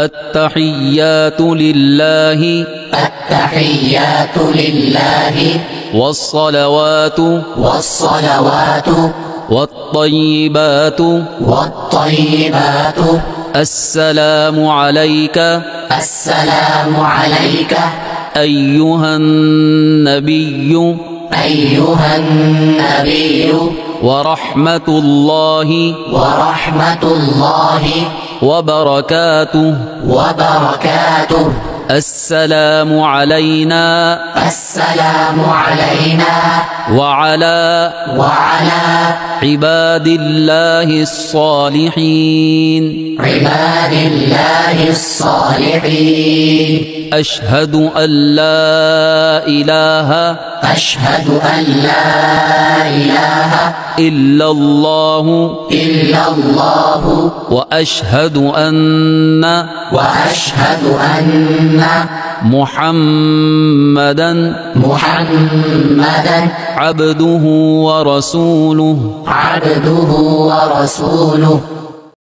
التحيات لله والصلوات والطيبات السلام عليك أيها النبي ورحمة الله وبركاته السلام علينا وعلى عباد الله الصالحين أشهد أن لا إله إلا الله وأشهد أن محمدا عبده ورسوله